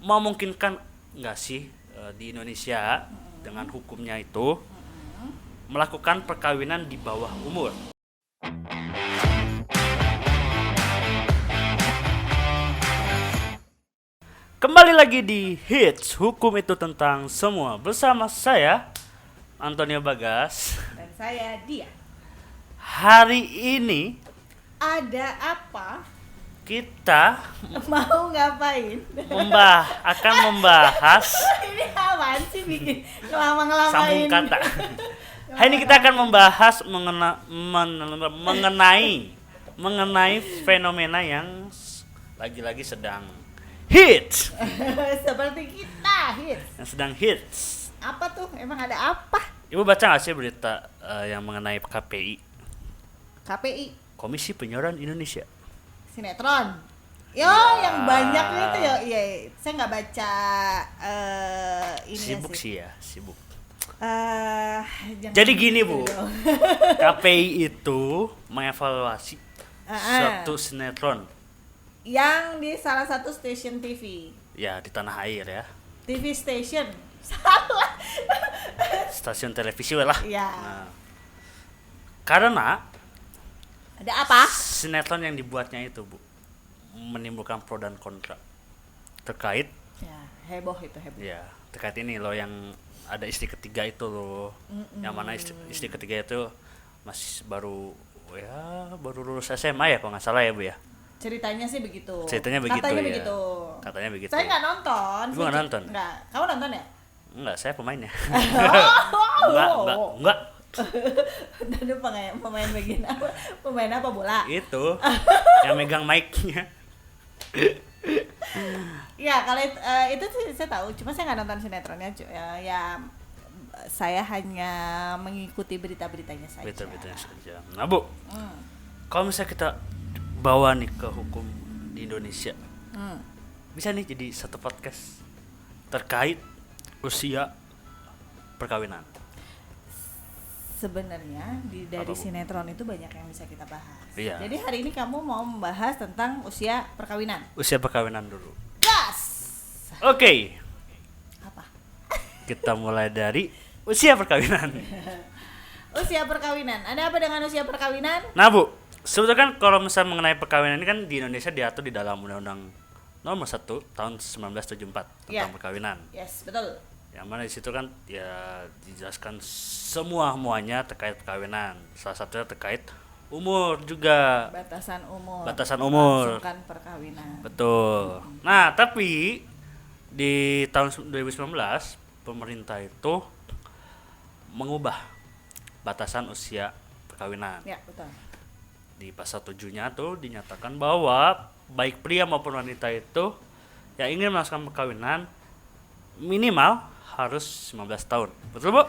memungkinkan nggak sih di Indonesia dengan hukumnya itu melakukan perkawinan di bawah umur? Kembali lagi di Hits Hukum Itu Tentang Semua bersama saya Antonio Bagas. Dan saya Dia. Hari ini Ada apa? kita Mau ngapain? akan membahas Ini apaan sih bikin sambung ngelama-ngelamain? kata. Hari ini kita akan membahas mengenai fenomena yang lagi-lagi sedang hits. Seperti kita hits. Yang sedang hits. Apa tuh? Emang ada apa? Ibu baca nggak sih berita yang mengenai KPI? KPI Komisi Penyiaran Indonesia. sinetron. Yo, Ya. yang banyak itu ya. Iya, saya nggak baca ini Sibuk sih. sih ya, sibuk. Jangan Jadi gini gitu Bu, dong. KPI itu mengevaluasi suatu sinetron Yang di salah satu stasiun TV. ya di tanah air ya, TV station. Salah. stasiun televisi lah. Iya. Nah, karena Ada apa? sinetron yang dibuatnya itu Bu menimbulkan pro dan kontra terkait Ya, heboh itu heboh. ya terkait ini loh yang ada istri ketiga itu loh. Yang mana istri ketiga itu masih baru lulus SMA ya kalau nggak salah ya Bu ya. Ceritanya sih begitu. Ceritanya begitu Katanya ya. begitu. Katanya begitu. Saya nggak nonton. Ibu nggak nonton? Nggak. Kamu nonton ya? Enggak, saya pemainnya. Oh. Enggak. Tadi pemain bagian apa? Pemain apa bola? Itu yang megang mic-nya. Ya kalau itu sih saya tahu. Cuma saya nggak nonton sinetronnya. Ya, saya hanya mengikuti berita-beritanya saja. Betul saja. Nah, Bu, Hmm. kalau misalnya kita bawa nih ke hukum di Indonesia, Hmm. bisa nih jadi satu podcast terkait usia perkawinan. Sebenarnya dari Apa, Bu? sinetron itu banyak yang bisa kita bahas. Iya. Jadi hari ini kamu mau membahas tentang usia perkawinan. Usia perkawinan dulu. Gas. Oke, Apa? kita mulai dari usia perkawinan. Usia perkawinan. Ada apa dengan usia perkawinan? Nah, Bu, sebetulnya kan kalau misalnya mengenai perkawinan ini kan di Indonesia diatur di dalam Undang-Undang Nomor 1 tahun 1974 tentang Iya. perkawinan. Yes, betul. Yang mana di situ kan ya dijelaskan semuanya terkait perkawinan. Salah satunya terkait umur juga. Batasan umur. Batasan umur. Melangsungkan perkawinan. Betul. Nah, tapi di tahun 2019 pemerintah itu mengubah batasan usia perkawinan. Ya, betul. Di pasal 7-nya tuh dinyatakan bahwa baik pria maupun wanita itu yang ingin melakukan perkawinan minimal harus 19 tahun. Betul, Bu?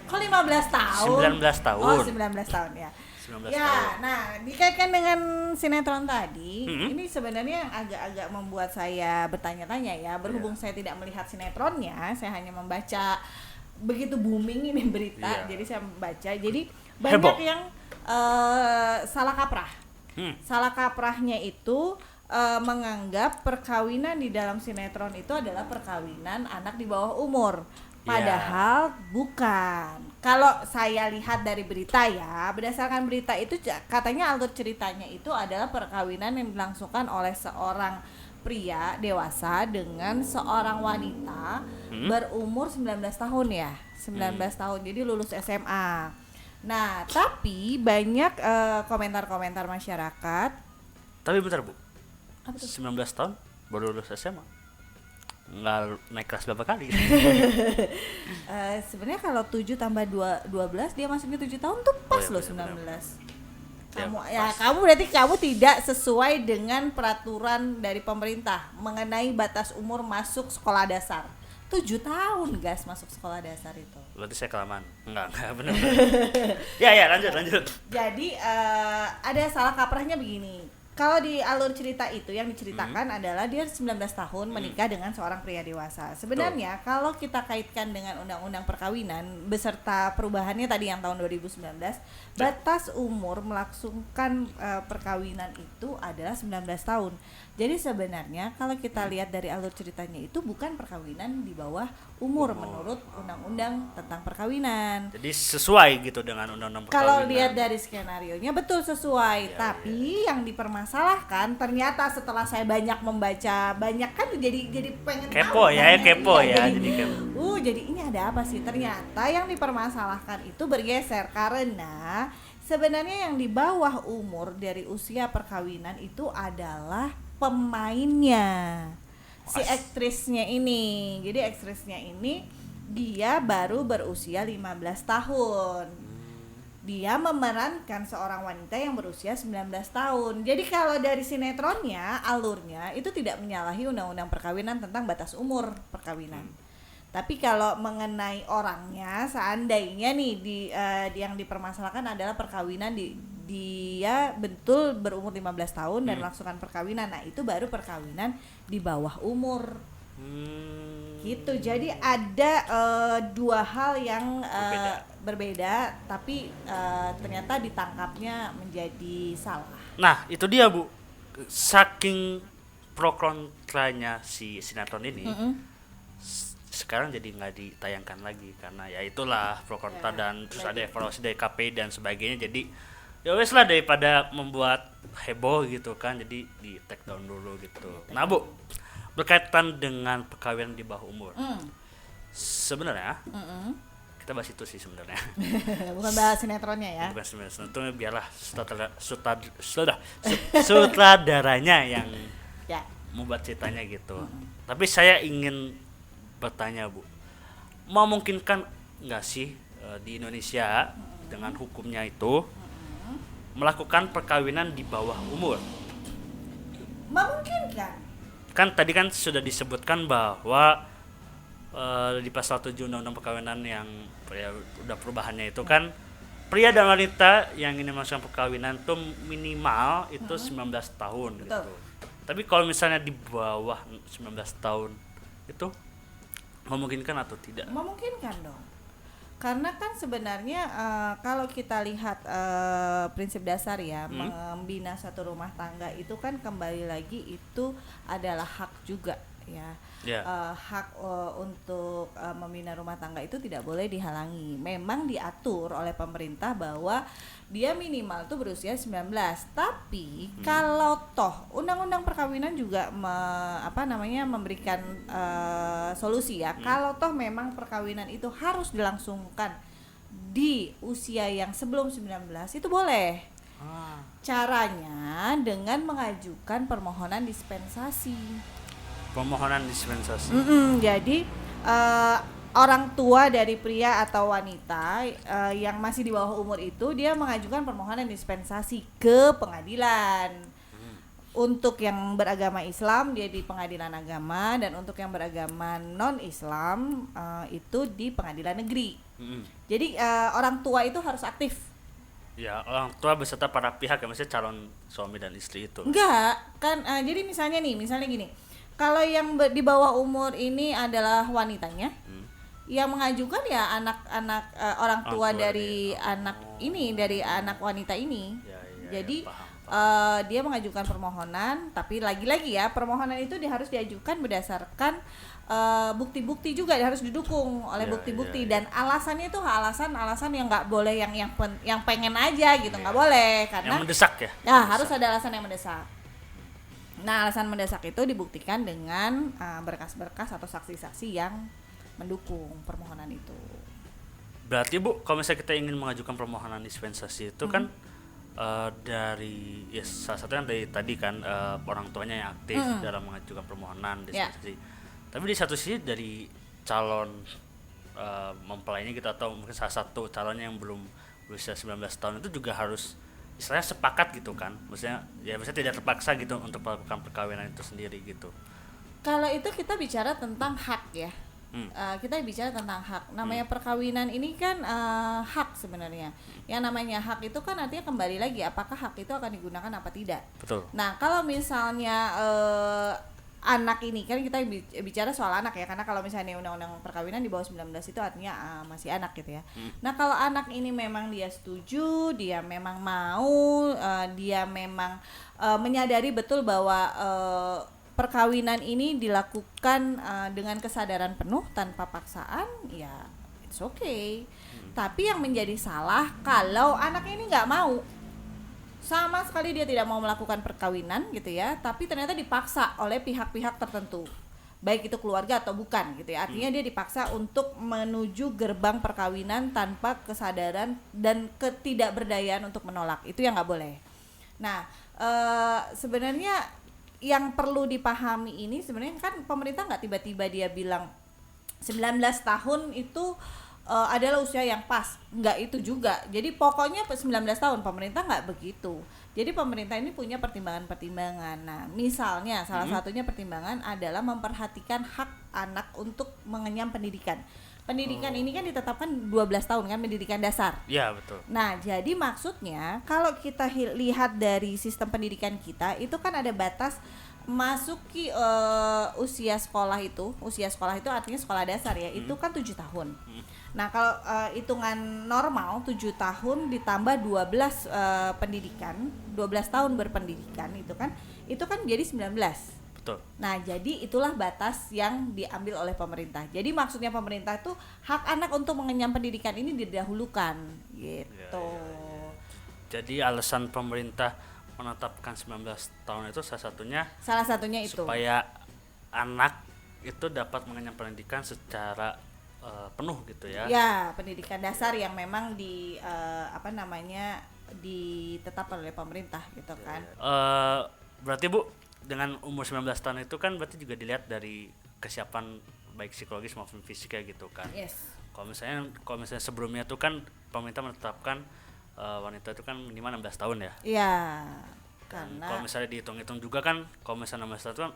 Kok 15 tahun? 19 tahun. Oh, 19 tahun ya. 19 Ya, tahun. nah dikaitkan dengan sinetron tadi, Mm-hmm. ini sebenarnya yang agak-agak membuat saya bertanya-tanya ya. Berhubung saya tidak melihat sinetronnya, saya hanya membaca begitu booming ini berita, Iya. jadi saya membaca. Jadi banyak Heboh. yang salah kaprah. Salah kaprahnya itu menganggap perkawinan di dalam sinetron itu adalah perkawinan anak di bawah umur. Padahal bukan. Kalau saya lihat dari berita ya, berdasarkan berita itu katanya alur ceritanya itu adalah perkawinan yang dilangsungkan oleh seorang pria dewasa dengan seorang wanita berumur 19 tahun ya. 19 tahun. Jadi lulus SMA. Nah, tapi banyak komentar-komentar masyarakat. Tapi bentar, Bu. Apa tuh? 19 tahun baru lulus SMA. Nggak naik kelas berapa kali? Sebenarnya kalau 7 tambah 12 dia masuknya 7 tahun tuh pas iya, loh benar, 19. Ya, Kamu berarti kamu tidak sesuai dengan peraturan dari pemerintah mengenai batas umur masuk sekolah dasar. 7 tahun gas masuk sekolah dasar itu. Berarti saya kelamaan. Enggak, benar. Ya, lanjut. Jadi ada salah kaprahnya begini. Kalau di alur cerita itu yang diceritakan adalah dia 19 tahun menikah dengan seorang pria dewasa. Sebenarnya kalau kita kaitkan dengan undang-undang perkawinan beserta perubahannya tadi yang tahun 2019, batas umur melangsungkan perkawinan itu adalah 19 tahun. Jadi sebenarnya kalau kita lihat dari alur ceritanya itu bukan perkawinan di bawah umur menurut undang-undang tentang perkawinan. Jadi sesuai gitu dengan undang-undang perkawinan. Kalau lihat dari skenarionya betul sesuai, tapi yang dipermasalahkan ternyata setelah saya banyak membaca, banyak kan jadi pengen kepo tahu, ya, kan, kepo iya, ya, jadi kepo. jadi ini ada apa sih? Ternyata yang dipermasalahkan itu bergeser karena sebenarnya yang di bawah umur dari usia perkawinan itu adalah pemainnya. Si aktrisnya ini. Jadi aktrisnya ini dia baru berusia 15 tahun. Dia memerankan seorang wanita yang berusia 19 tahun. Jadi kalau dari sinetronnya, alurnya itu tidak menyalahi undang-undang perkawinan tentang batas umur perkawinan. Tapi kalau mengenai orangnya, seandainya nih yang dipermasalahkan adalah perkawinan dia betul berumur 15 tahun dan melangsungkan perkawinan. Nah, itu baru perkawinan di bawah umur. Gitu. Jadi ada dua hal yang berbeda tapi ternyata ditangkapnya menjadi salah. Nah, itu dia Bu. Saking pro kontranya si sinetron ini. Sekarang jadi nggak ditayangkan lagi karena ya itulah pro kontra dan terus ada evaluasi dari KPI dan sebagainya. Jadi ya wes lah daripada membuat heboh gitu kan, jadi di take down dulu gitu. Nah Bu, berkaitan dengan perkawinan di bawah umur, sebenarnya kita bahas itu sih sebenarnya. Bukan bahas sinetronnya ya. Bukan sinetronnya, biarlah sutradaranya yang membuat ceritanya gitu. Tapi saya ingin bertanya Bu, memungkinkan nggak sih di Indonesia dengan hukumnya itu melakukan perkawinan di bawah umur? Memungkinkan. Kan tadi kan sudah disebutkan bahwa di pasal 7 Undang-Undang Perkawinan yang udah perubahannya itu kan pria dan wanita yang ingin melakukan perkawinan itu minimal itu 19 tahun. Betul. Gitu. Tapi kalau misalnya di bawah 19 tahun itu memungkinkan atau tidak? Memungkinkan dong. Karena kan sebenarnya kalau kita lihat prinsip dasar ya, membina satu rumah tangga itu kan kembali lagi itu adalah hak juga ya. Hak untuk membina rumah tangga itu tidak boleh dihalangi. Memang diatur oleh pemerintah bahwa dia minimal tuh berusia 19. Tapi kalau toh undang-undang perkawinan juga memberikan solusi ya. Kalau toh memang perkawinan itu harus dilangsungkan di usia yang sebelum 19 itu boleh. Caranya dengan mengajukan permohonan dispensasi. Jadi orang tua dari pria atau wanita yang masih di bawah umur itu dia mengajukan permohonan dispensasi ke pengadilan. Untuk yang beragama Islam dia di pengadilan agama, dan untuk yang beragama non-Islam itu di pengadilan negeri. Jadi orang tua itu harus aktif. Ya, orang tua beserta para pihak ya, maksudnya calon suami dan istri itu. Enggak, kan jadi misalnya gini. Kalau yang di bawah umur ini adalah wanitanya, yang mengajukan ya anak-anak orang tua dari dari anak wanita ini. Jadi dia mengajukan permohonan, tapi lagi-lagi ya permohonan itu harus diajukan berdasarkan bukti-bukti juga, harus didukung oleh bukti-bukti. Dan alasannya itu alasan yang nggak boleh yang pengen aja gitu, nggak boleh karena yang mendesak ya. Nah, harus ada alasan yang mendesak. Nah, alasan mendesak itu dibuktikan dengan berkas-berkas atau saksi-saksi yang mendukung permohonan itu. Berarti Bu, kalau misalnya kita ingin mengajukan permohonan dispensasi itu kan dari salah satunya dari tadi kan orang tuanya yang aktif dalam mengajukan permohonan dispensasi. Tapi di satu sisi dari calon mempelainya kita atau mungkin salah satu calonnya yang belum berusia 19 tahun itu juga harus istilahnya sepakat gitu kan, maksudnya tidak terpaksa gitu untuk melakukan perkawinan itu sendiri gitu. Kalau itu kita bicara tentang hak ya, kita bicara tentang hak. Namanya perkawinan ini kan hak sebenarnya. Yang namanya hak itu kan artinya kembali lagi apakah hak itu akan digunakan apa tidak. Betul. Nah kalau misalnya anak ini kan kita bicara soal anak ya, karena kalau misalnya undang-undang perkawinan di bawah 19 itu artinya masih anak gitu ya. Nah kalau anak ini memang dia setuju, dia memang mau, dia memang menyadari betul bahwa perkawinan ini dilakukan dengan kesadaran penuh tanpa paksaan, ya it's okay. Tapi yang menjadi salah kalau anak ini nggak mau, sama sekali dia tidak mau melakukan perkawinan gitu ya, tapi ternyata dipaksa oleh pihak-pihak tertentu, baik itu keluarga atau bukan gitu ya. Artinya dia dipaksa untuk menuju gerbang perkawinan tanpa kesadaran dan ketidakberdayaan untuk menolak, itu yang nggak boleh. Nah sebenarnya yang perlu dipahami ini sebenarnya kan pemerintah nggak tiba-tiba dia bilang 19 tahun itu adalah usia yang pas, nggak itu juga. Jadi pokoknya 19 tahun, pemerintah nggak begitu. Jadi pemerintah ini punya pertimbangan-pertimbangan. Nah misalnya salah satunya pertimbangan adalah memperhatikan hak anak untuk mengenyam pendidikan. Pendidikan ini kan ditetapkan 12 tahun kan, pendidikan dasar. Iya betul. Nah jadi maksudnya kalau kita lihat dari sistem pendidikan kita itu kan ada batas masuki usia sekolah itu artinya sekolah dasar ya, itu kan 7 tahun. Nah kalau hitungan normal 7 tahun ditambah 12 pendidikan, 12 tahun berpendidikan itu kan jadi 19. Betul. Nah jadi itulah batas yang diambil oleh pemerintah. Jadi maksudnya pemerintah itu hak anak untuk mengenyam pendidikan ini didahulukan gitu. Ya. Jadi alasan pemerintah menetapkan 19 tahun itu salah satunya itu supaya anak itu dapat mengenyam pendidikan secara penuh gitu ya. Ya, pendidikan dasar yang memang ditetapkan oleh pemerintah gitu kan. Berarti Bu, dengan umur 19 tahun itu kan berarti juga dilihat dari kesiapan baik psikologis maupun fisik gitu kan. Yes. Kalau misalnya sebelumnya itu kan pemerintah menetapkan wanita itu kan minimal 16 tahun ya. Iya. Karena kalau misalnya dihitung-hitung juga kan, kalau misalnya 16 tahun itu kan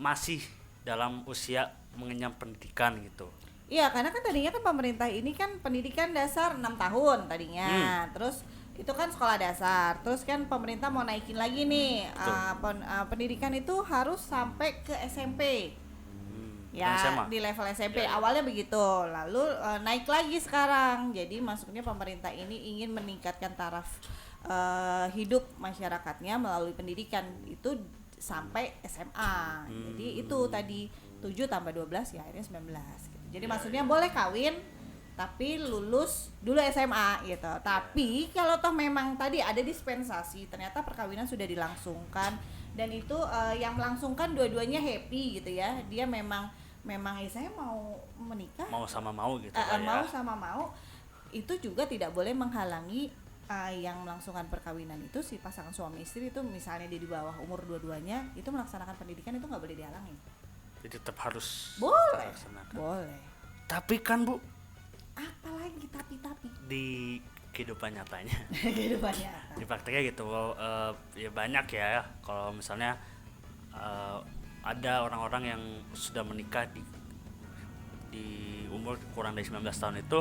masih dalam usia mengenyam pendidikan gitu. Iya, karena kan tadinya kan pemerintah ini kan pendidikan dasar 6 tahun tadinya. Terus itu kan sekolah dasar. Terus kan pemerintah mau naikin lagi nih pendidikan itu harus sampai ke SMP. Ya, di level SMP awalnya begitu, lalu naik lagi sekarang. Jadi maksudnya pemerintah ini ingin meningkatkan taraf hidup masyarakatnya melalui pendidikan itu sampai SMA. Jadi itu tadi 7 tambah 12 ya akhirnya 19 gitu. Jadi maksudnya boleh kawin tapi lulus dulu SMA gitu. Tapi kalau toh memang tadi ada dispensasi, ternyata perkawinan sudah dilangsungkan dan itu yang melangsungkan dua-duanya happy gitu ya. Dia memang saya mau menikah, mau sama mau gitu mau sama mau, itu juga tidak boleh menghalangi yang melangsungkan perkawinan itu si pasangan suami istri itu misalnya dia di bawah umur dua-duanya itu melaksanakan pendidikan itu nggak boleh dihalangi. Jadi tetap harus boleh. Boleh. Tapi kan Bu, apalagi tapi di kehidupan nyatanya di prakteknya gitu ya banyak ya kalau misalnya ada orang-orang yang sudah menikah di umur kurang dari 19 tahun itu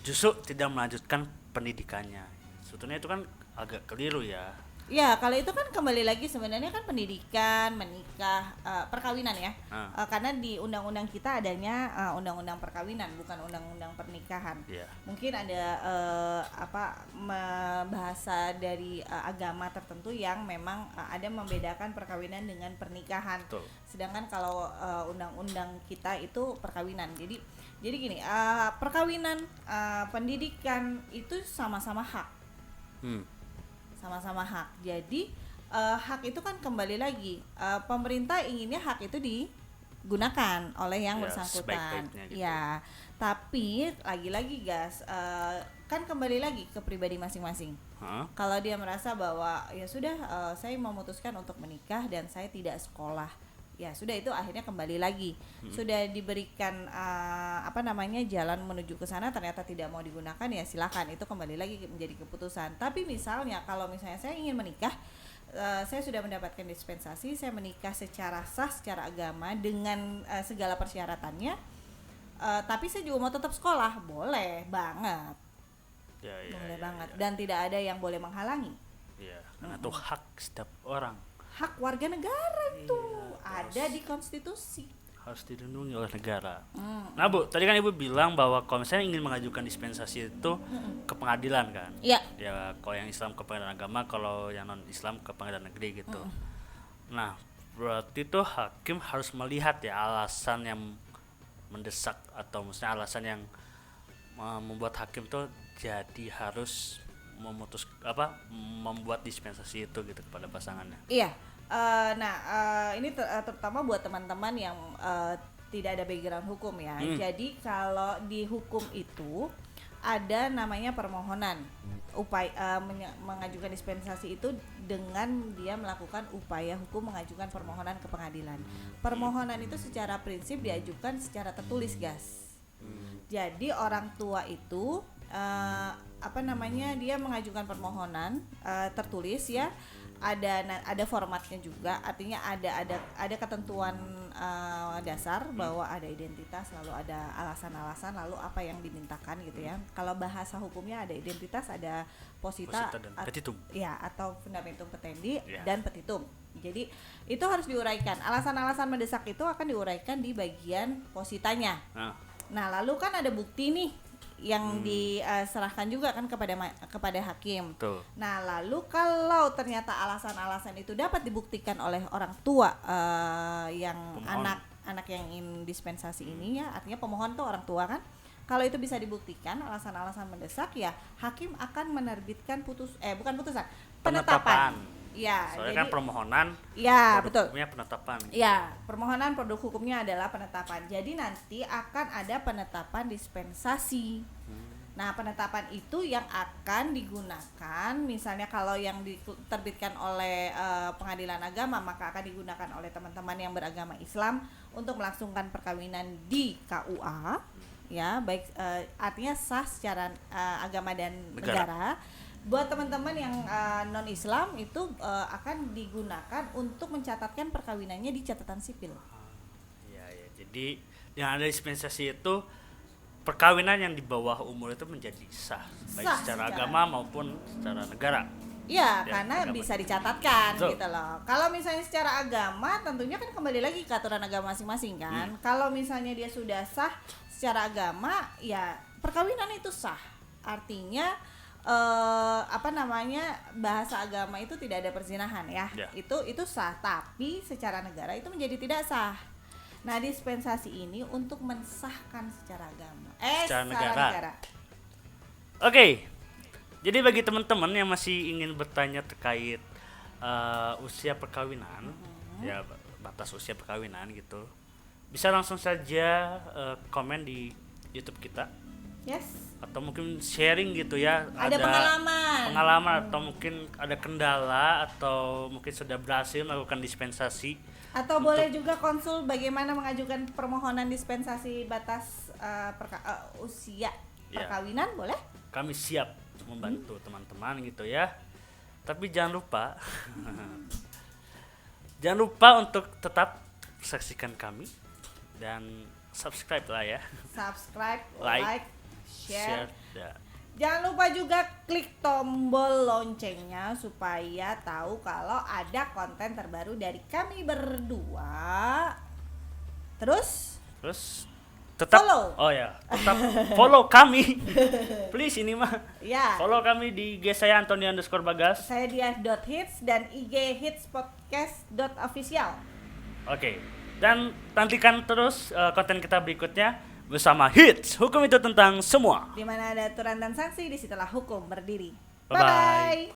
justru tidak melanjutkan pendidikannya. Sebetulnya itu kan agak keliru ya. Ya, kalau itu kan kembali lagi sebenarnya kan pendidikan, menikah, perkawinan ya. Karena di undang-undang kita adanya undang-undang perkawinan, bukan undang-undang pernikahan. Yeah. Mungkin ada bahasa dari agama tertentu yang memang ada membedakan perkawinan dengan pernikahan. Betul. Sedangkan kalau undang-undang kita itu perkawinan. Jadi gini, perkawinan, pendidikan itu sama-sama hak. Sama-sama hak. Jadi hak itu kan kembali lagi pemerintah inginnya hak itu digunakan oleh yang bersangkutan. Gitu. Ya, tapi lagi-lagi guys, kan kembali lagi ke pribadi masing-masing. Kalau dia merasa bahwa ya sudah saya memutuskan untuk menikah dan saya tidak sekolah, ya sudah, itu akhirnya kembali lagi sudah diberikan jalan menuju ke sana, ternyata tidak mau digunakan, ya silakan, itu kembali lagi menjadi keputusan. Tapi misalnya kalau misalnya saya ingin menikah, saya sudah mendapatkan dispensasi, saya menikah secara sah, secara agama dengan segala persyaratannya, tapi saya juga mau tetap sekolah, boleh banget, boleh banget, dan tidak ada yang boleh menghalangi. Ya, karena itu hak setiap orang. Hak warga negara itu ada di konstitusi. Harus dilindungi oleh negara. Nah Bu, tadi kan Ibu bilang bahwa kalau misalnya ingin mengajukan dispensasi itu ke pengadilan kan? Iya. Ya kalau yang Islam ke pengadilan agama, kalau yang non Islam ke pengadilan negeri gitu. Nah berarti tuh hakim harus melihat ya alasan yang mendesak atau misalnya alasan yang membuat hakim tuh jadi harus membuat dispensasi itu gitu kepada pasangannya. Iya. Ini terutama buat teman-teman yang tidak ada background hukum ya. Jadi kalau di hukum itu ada namanya permohonan, upaya mengajukan dispensasi itu dengan dia melakukan upaya hukum mengajukan permohonan ke pengadilan. Permohonan itu secara prinsip diajukan secara tertulis, guys. Jadi orang tua itu dia mengajukan permohonan tertulis ya, ada formatnya juga, artinya ada ketentuan dasar bahwa ada identitas, lalu ada alasan-alasan, lalu apa yang dimintakan gitu ya. Kalau bahasa hukumnya ada identitas, ada posita dan petitum. Ya, atau fundamentum petendi dan petitum. Jadi itu harus diuraikan. Alasan-alasan mendesak itu akan diuraikan di bagian positanya. Nah, lalu kan ada bukti nih yang diserahkan juga kan kepada hakim. Tuh. Nah, lalu kalau ternyata alasan-alasan itu dapat dibuktikan oleh orang tua yang anak yang ingin dispensasi ini ya, artinya pemohon tuh orang tua kan. Kalau itu bisa dibuktikan alasan-alasan mendesak ya, hakim akan menerbitkan penetapan. Ya, soalnya kan permohonan. Ya, betul. Hukumnya penetapan. Ya, permohonan produk hukumnya adalah penetapan. Jadi nanti akan ada penetapan dispensasi. Nah, penetapan itu yang akan digunakan, misalnya kalau yang diterbitkan oleh pengadilan agama, maka akan digunakan oleh teman-teman yang beragama Islam untuk melangsungkan perkawinan di KUA. Ya, baik artinya sah secara agama dan negara. Buat teman-teman yang non-Islam itu akan digunakan untuk mencatatkan perkawinannya di catatan sipil. Ya, jadi yang ada dispensasi itu perkawinan yang di bawah umur itu menjadi sah, baik secara agama maupun secara negara. Iya, karena agama bisa dicatatkan gitu loh. Kalau misalnya secara agama tentunya kan kembali lagi ke aturan agama masing-masing kan. Kalau misalnya dia sudah sah secara agama, ya perkawinan itu sah. Artinya bahasa agama itu tidak ada perzinahan ya. Itu sah, tapi secara negara itu menjadi tidak sah. Nah, dispensasi ini untuk mensahkan secara agama secara negara. Oke. Jadi bagi teman-teman yang masih ingin bertanya terkait usia perkawinan, ya batas usia perkawinan gitu, bisa langsung saja komen di YouTube kita. Yes. Atau mungkin sharing gitu ya, ada pengalaman atau mungkin ada kendala atau mungkin sudah berhasil melakukan dispensasi, atau boleh juga konsul bagaimana mengajukan permohonan dispensasi batas usia perkawinan. Boleh, kami siap membantu teman-teman gitu ya. Tapi jangan lupa untuk tetap saksikan kami dan subscribe lah ya. Subscribe, like, share. Ya. Jangan lupa juga klik tombol loncengnya supaya tahu kalau ada konten terbaru dari kami berdua. Terus tetap follow. Tetap follow kami. Please ini mah. Ya. Follow kami di IG saya Antoni_Bagas. Saya Diah.hits dan IG hitspodcast.official. Oke. Dan nantikan terus konten kita berikutnya bersama Hits. Hukum itu tentang semua. Di mana ada aturan dan sanksi, disitulah hukum berdiri. Bye-bye.